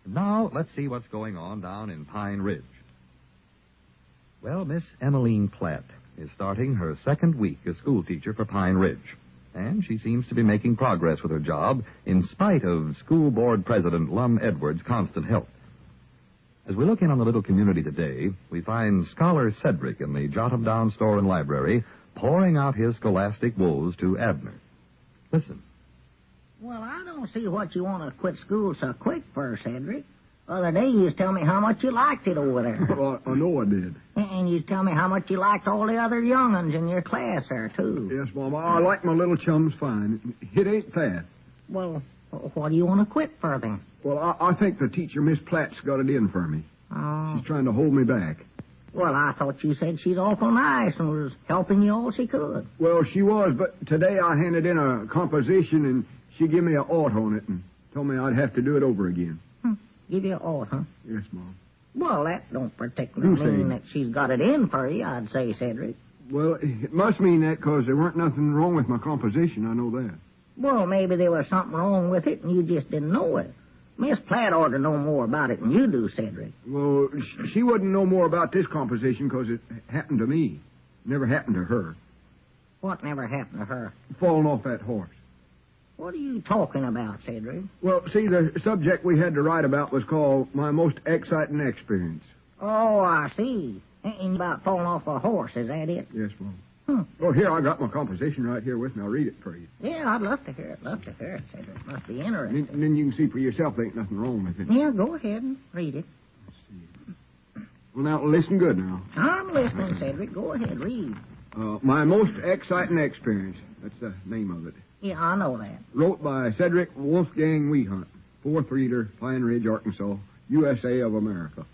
Now, let's see what's going on down in Pine Ridge. Well, Miss Emmeline Platt is starting her second week as schoolteacher for Pine Ridge. And she seems to be making progress with her job in spite of School Board President Lum Edwards' constant help. As we look in on the little community today, we find Scholar Cedric in the Jot-'em-Down store and library pouring out his scholastic woes to Abner. Listen. Well, I don't see what you want to quit school so quick for, Cedric. The other day you was telling me how much you liked it over there. Well, I know I did. And you was telling me how much you liked all the other young'uns in your class there, too. Yes, Mama, I like my little chums fine. It ain't that. Well, what do you want to quit for, then? Well, I think the teacher, Miss Platt's got it in for me. Oh. She's trying to hold me back. Well, I thought you said she's awful nice and was helping you all she could. Well, she was, but today I handed in a composition and she gave me an ought on it and told me I'd have to do it over again. Give you an ought, huh? Yes, Mom. Well, that don't particularly mean that she's got it in for you, I'd say, Cedric. Well, it must mean that because there weren't nothing wrong with my composition, I know that. Well, maybe there was something wrong with it and you just didn't know it. Miss Platt ought to know more about it than you do, Cedric. Well, she wouldn't know more about this composition because it happened to me. Never happened to her. What never happened to her? Falling off that horse. What are you talking about, Cedric? Well, see, the subject we had to write about was called My Most Exciting Experience. Oh, I see. Ain't about falling off a horse, is that it? Yes, Mom. Well, here, I got my composition right here with me. I'll read it for you. Yeah, I'd love to hear it, Cedric. Must be interesting. And then you can see for yourself there ain't nothing wrong with it. Yeah, go ahead and read it. Let's see. Well, now, listen good now. I'm listening, Cedric. Go ahead, read. My Most Exciting Experience. That's the name of it. Yeah, I know that. Wrote by Cedric Wolfgang Wehunt, 4th Reader, Pine Ridge, Arkansas, USA of America.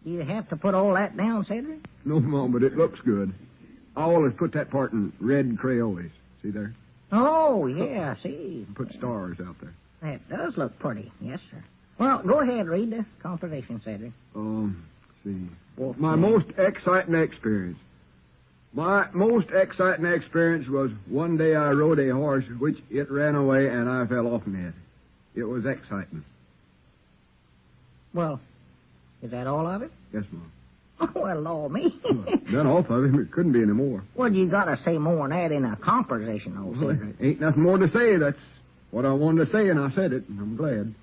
Do you have to put all that down, Cedric? No, Mom, but it looks good. I always put that part in red crayolas. See there? Oh, yeah, I see. Put stars out there. That does look pretty. Yes, sir. Well, go ahead, read the composition, Cedric. Let's see. My most exciting experience. My most exciting experience was one day I rode a horse which it ran away and I fell off in it. It was exciting. Well, is that all of it? Yes, Mom. Oh, well, Lord, me. Done off of him. It couldn't be any more. Well, you got to say more than that in a composition, old Cedric. Ain't nothing more to say. That's what I wanted to say, and I said it, and I'm glad.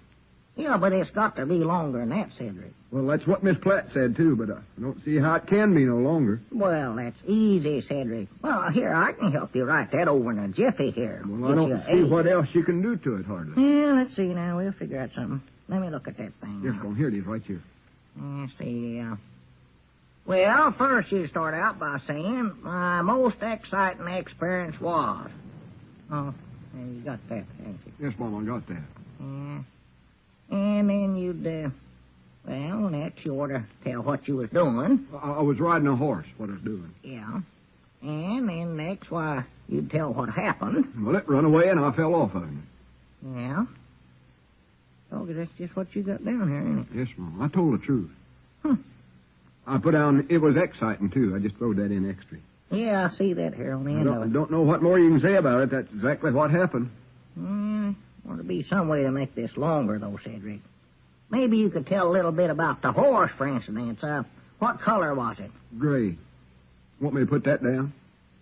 Yeah, but it's got to be longer than that, Cedric. Well, that's what Miss Platt said, too, but I don't see how it can be no longer. Well, that's easy, Cedric. Well, here, I can help you write that over in a jiffy here. Well, I don't see what else you can do to it, hardly. Yeah, let's see now. We'll figure out something. Let me look at that thing. Yes, go on. Here it is, right here. Let's see. Well, first you start out by saying, my most exciting experience was. Oh, you got that, haven't you? Yes, Mom, I got that. Yeah. And then you'd, well, next you ought to tell what you was doing. I was riding a horse, what I was doing. Yeah. And then next, why, you'd tell what happened. Well, it run away and I fell off of it. Yeah. Oh, that's just what you got down here, ain't it? Yes, Mom. I told the truth. I put down, it was exciting, too. I just throwed that in extra. Yeah, I see that here on the end of it. I don't know what more you can say about it. That's exactly what happened. Ought to be some way to make this longer, though, Cedric. Maybe you could tell a little bit about the horse, for instance. What color was it? Gray. Want me to put that down?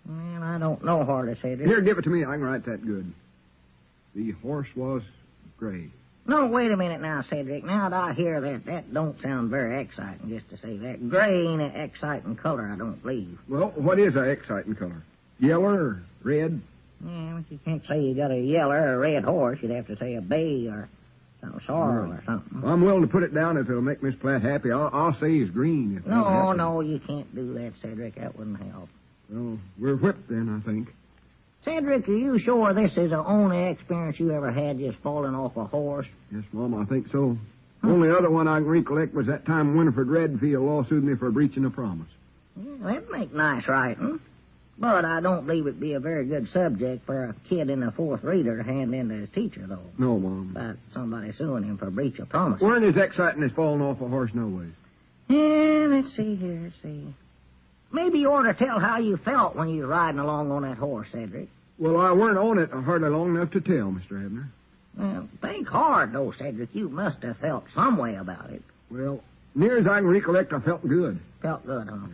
Well, I don't know hardly, Cedric. Here, give it to me. I can write that good. The horse was gray. No, wait a minute now, Cedric. Now that I hear that, that don't sound very exciting, just to say that. Gray ain't an exciting color, I don't believe. Well, what is an exciting color? Yellow or red? Yeah, but you can't say you got a yellow or a red horse. You'd have to say a bay or something sorrel or something. Well, I'm willing to put it down if it'll make Miss Platt happy. I'll say he's green. If No, you can't do that, Cedric. That wouldn't help. Well, we're whipped then, I think. Cedric, are you sure this is the only experience you ever had just falling off a horse? Yes, Mom, I think so. Only other one I can recollect was that time Winifred Redfield lawsuited me for breaching a promise. Yeah, that'd make nice writing. But I don't believe it'd be a very good subject for a kid in the 4th Reader to hand in to his teacher, though. No, Mom. About somebody suing him for breach of promise. Weren't as exciting as falling off a horse, no ways. Yeah, let's see. Maybe you ought to tell how you felt when you were riding along on that horse, Cedric. Well, I weren't on it hardly long enough to tell, Mr. Abner. Well, think hard, though, Cedric. You must have felt some way about it. Well, near as I can recollect, I felt good. Felt good, huh?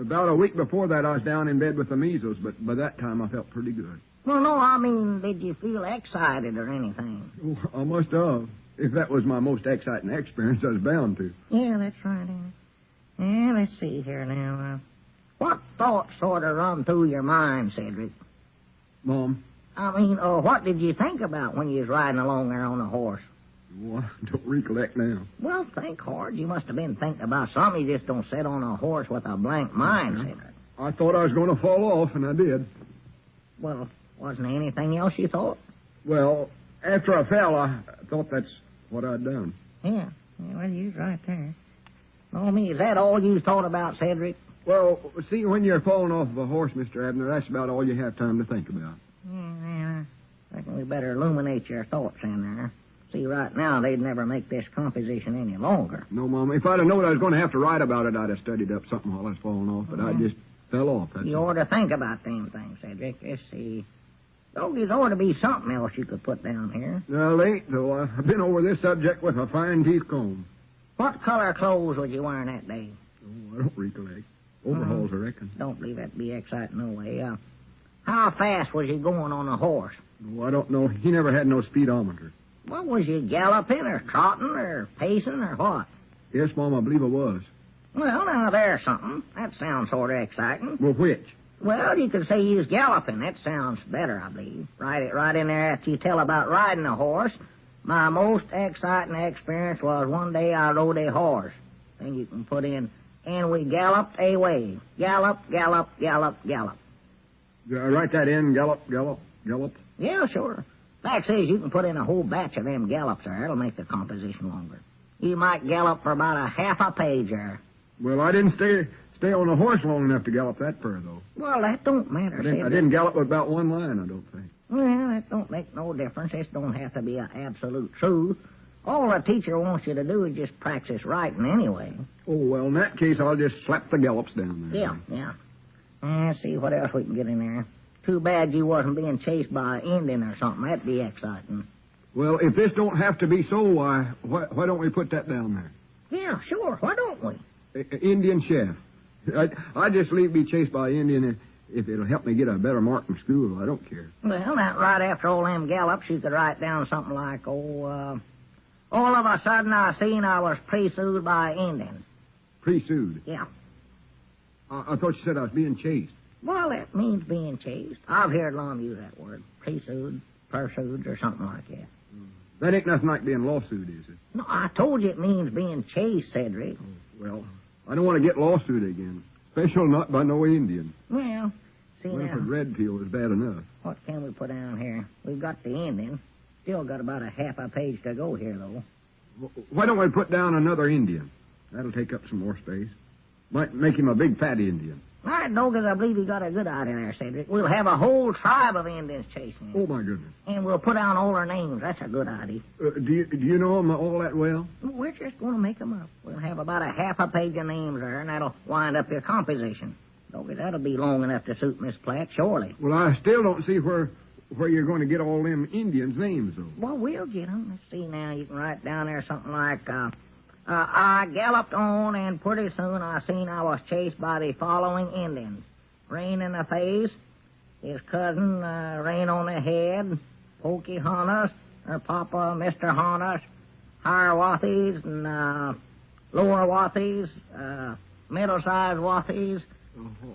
About a week before that, I was down in bed with the measles, but by that time, I felt pretty good. Well, no, I mean, did you feel excited or anything? Oh, I must have. If that was my most exciting experience, I was bound to. Yeah, that's right. Yeah, let's see here now. What thoughts sort of run through your mind, Cedric? Mom? I mean, what did you think about when you was riding along there on a horse? Well, I don't recollect now. Well, think hard. You must have been thinking about something. You just don't sit on a horse with a blank mind, Cedric. I thought I was going to fall off, and I did. Well, wasn't there anything else you thought? Well, after I fell, I thought that's what I'd done. Yeah, well, you was right there. Oh, me, is that all you thought about, Cedric? Well, see, when you're falling off of a horse, Mr. Abner, that's about all you have time to think about. Yeah, I reckon we better illuminate your thoughts in there. See, right now, they'd never make this composition any longer. No, Mom. If I'd have known I was going to have to write about it, I'd have studied up something while I was falling off, but I just fell off. You ought to think about them things, Cedric. Let's see. Oh, there ought to be something else you could put down here. Well, ain't, though. I've been over this subject with a fine-teeth comb. What color clothes was you wearing that day? Oh, I don't recollect. Overalls, I reckon. Don't believe that'd be exciting, no way. How fast was you going on a horse? Oh, I don't know. He never had no speedometer. What, was you galloping or trotting or pacing or what? Yes, Mom, I believe I was. Well, now, there's something. That sounds sort of exciting. Well, which? Well, you could say you was galloping. That sounds better, I believe. Write it right in there after you tell about riding a horse. My most exciting experience was one day I rode a horse. Then you can put in, and we galloped away. Gallop, gallop, gallop, gallop. Write that in, gallop, gallop, gallop. Yeah, sure. Fact is, you can put in a whole batch of them gallops there. It'll make the composition longer. You might gallop for about a half a page there. Well, I didn't stay on a horse long enough to gallop that fur, though. Well, that don't matter, I didn't gallop with about one line, I don't think. Well, that don't make no difference. This don't have to be an absolute truth. All the teacher wants you to do is just practice writing anyway. Oh, well, in that case, I'll just slap the gallops down there. Yeah. Let's see what else we can get in there. Too bad you wasn't being chased by an Indian or something. That'd be exciting. Well, if this don't have to be so, why don't we put that down there? Yeah, sure. Why don't we? Indian chef. I'd just leave me chased by Indian if it'll help me get a better mark in school. I don't care. Well, now, right after all them gallops, you could write down something like, all of a sudden I seen I was pursued by Indians. Pursued? Yeah. I thought you said I was being chased. Well, that means being chased. I've heard Lum use that word. Pursued, or something like that. That ain't nothing like being lawsuit, is it? No, I told you it means being chased, Cedric. Oh, well, I don't want to get lawsuit again. Special not by no Indian. Well, see now. Winifred Redfield is bad enough. What can we put down here? We've got the Indian. Still got about a half a page to go here, though. Why don't we put down another Indian? That'll take up some more space. Might make him a big fat Indian. All right, Doggins, I believe you got a good idea there, Cedric. We'll have a whole tribe of Indians chasing him. Oh, my goodness. And we'll put down all their names. That's a good idea. Do you know them all that well? We're just going to make them up. We'll have about a half a page of names there, and that'll wind up your composition. Doggins, that'll be long enough to suit Miss Platt, surely. Well, I still don't see where you're going to get all them Indians' names, though. Well, we'll get them. Let's see now. You can write down there something like, I galloped on, and pretty soon I seen I was chased by the following Indians. Rain in the face, his cousin, rain on the head, Pocahontas, her papa, Mr. Honus, Hiawathies, and lower Wathies, middle-sized Wathies.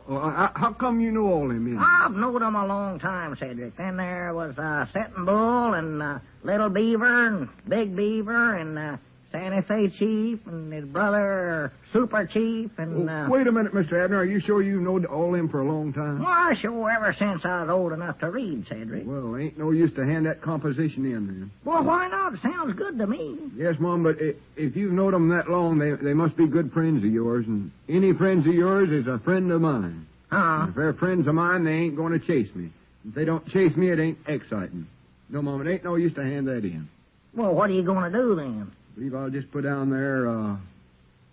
How come you know all them Indians? I've known them a long time, Cedric. Then there was Setting Bull and Little Beaver and Big Beaver and Santa Fe Chief and his brother Super Chief and... Wait a minute, Mr. Abner. Are you sure you've known all them for a long time? Why, sure, ever since I was old enough to read, Cedric. Well, ain't no use to hand that composition in, then. Well, why not? It sounds good to me. Yes, Mom, but if you've known them that long, they must be good friends of yours, and any friends of yours is a friend of mine. Huh? If they're friends of mine, they ain't going to chase me. If they don't chase me, it ain't exciting. No, Mom, it ain't no use to hand that in. Well, what are you going to do, then? I believe I'll just put down there,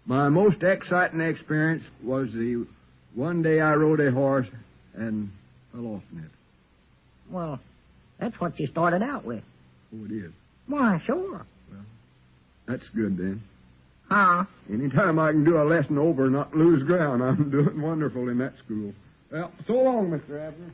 my most exciting experience was the one day I rode a horse and fell off in it. Well, that's what you started out with. Oh, it is. Why, sure. That's good, then. Huh? Anytime I can do a lesson over and not lose ground, I'm doing wonderful in that school. Well, so long, Mr. Abner.